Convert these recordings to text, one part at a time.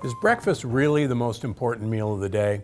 Is breakfast really the most important meal of the day?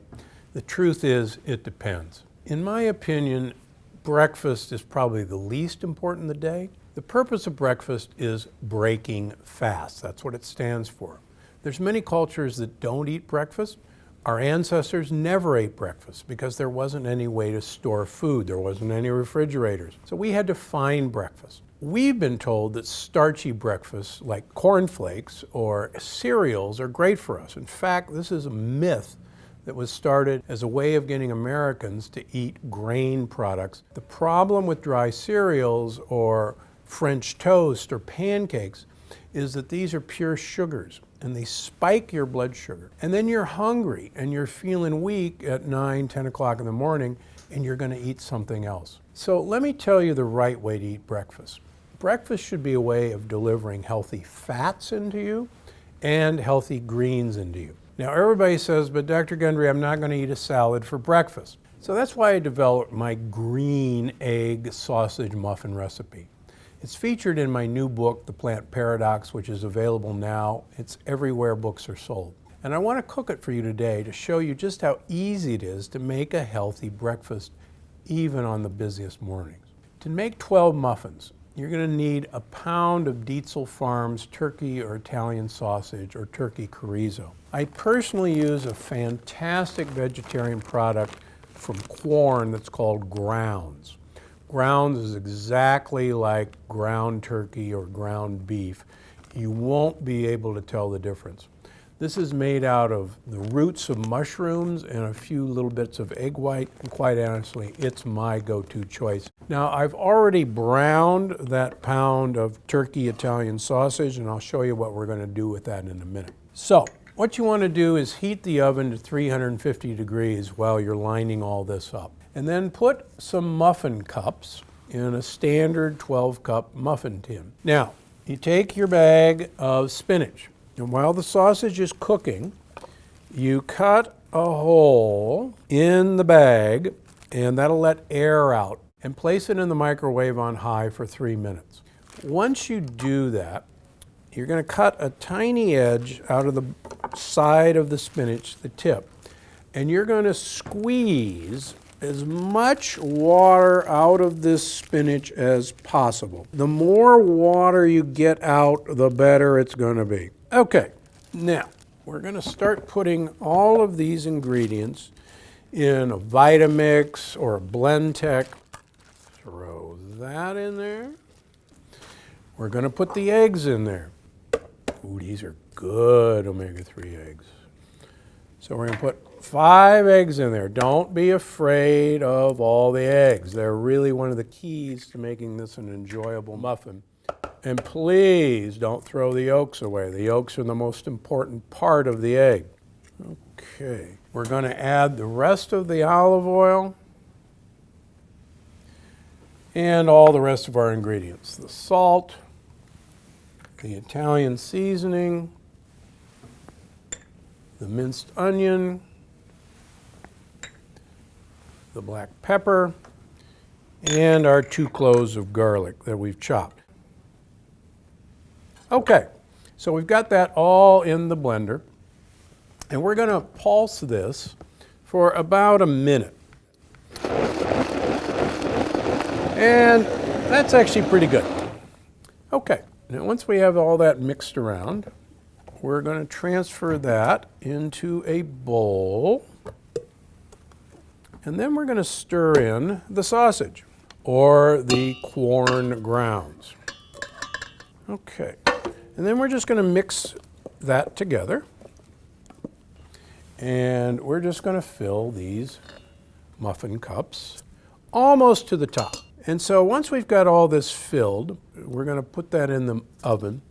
The truth is, it depends. In my opinion, breakfast is probably the least important of the day. The purpose of breakfast is breaking fast. That's what it stands for. There's many cultures that don't eat breakfast. Our ancestors never ate breakfast because there wasn't any way to store food. There wasn't any refrigerators. So we had to find breakfast. We've been told that starchy breakfasts like cornflakes or cereals are great for us. In fact, this is a myth that was started as a way of getting Americans to eat grain products. The problem with dry cereals or French toast or pancakes is that these are pure sugars and they spike your blood sugar. And then you're hungry and you're feeling weak at 9, 10 o'clock in the morning and you're going to eat something else. So let me tell you the right way to eat breakfast. Breakfast should be a way of delivering healthy fats into you and healthy greens into you. Now everybody says, but Dr. Gundry, I'm not going to eat a salad for breakfast. So that's why I developed my green egg sausage muffin recipe. It's featured in my new book, The Plant Paradox, which is available now. It's everywhere books are sold. And I want to cook it for you today to show you just how easy it is to make a healthy breakfast, even on the busiest mornings. To make 12 muffins, you're going to need a pound of Dietzel Farms turkey or Italian sausage or turkey chorizo. I personally use a fantastic vegetarian product from Quorn that's called Grounds. Grounds is exactly like ground turkey or ground beef. You won't be able to tell the difference. This is made out of the roots of mushrooms and a few little bits of egg white, and quite honestly, it's my go-to choice. Now, I've already browned that pound of turkey Italian sausage, and I'll show you what we're going to do with that in a minute. So, what you want to do is heat the oven to 350 degrees while you're lining all this up. And then put some muffin cups in a standard 12-cup muffin tin. Now, you take your bag of spinach, and while the sausage is cooking, you cut a hole in the bag, and that'll let air out, and place it in the microwave on high for 3 minutes. Once you do that, you're going to cut a tiny edge out of the side of the spinach, the tip, and you're going to squeeze as much water out of this spinach as possible. The more water you get out, the better it's going to be. Okay, now we're going to start putting all of these ingredients in a Vitamix or a Blendtec. Throw that in there. We're going to put the eggs in there. Ooh, these are good omega-3 eggs. So we're going to put 5 eggs in there. Don't be afraid of all the eggs. They're really one of the keys to making this an enjoyable muffin. And please don't throw the yolks away. The yolks are the most important part of the egg. Okay, we're going to add the rest of the olive oil and all the rest of our ingredients. The salt, the Italian seasoning, the minced onion, the black pepper, and our 2 cloves of garlic that we've chopped. Okay, so we've got that all in the blender, and we're going to pulse this for about a minute. And that's actually pretty good. Okay, now once we have all that mixed around, we're going to transfer that into a bowl, and then we're going to stir in the sausage or the Quorn Grounds. Okay, and then we're just going to mix that together, and we're just going to fill these muffin cups almost to the top. And so once we've got all this filled, we're going to put that in the oven,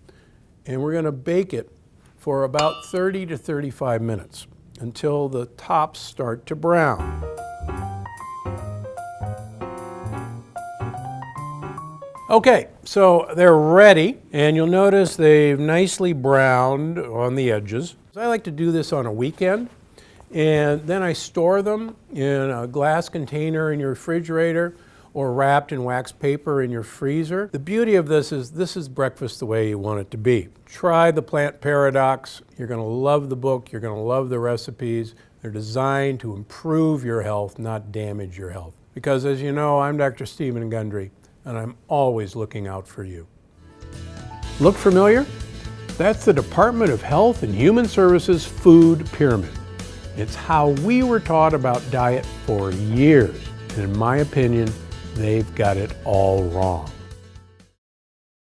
and we're going to bake it for about 30 to 35 minutes until the tops start to brown. Okay, so they're ready, and you'll notice they've nicely browned on the edges. I like to do this on a weekend, and then I store them in a glass container in your refrigerator, or wrapped in wax paper in your freezer. The beauty of this is breakfast the way you want it to be. Try the Plant Paradox. You're going to love the book. You're going to love the recipes. They're designed to improve your health, not damage your health. Because as you know, I'm Dr. Stephen Gundry, and I'm always looking out for you. Look familiar? That's the Department of Health and Human Services Food Pyramid. It's how we were taught about diet for years, and in my opinion, they've got it all wrong.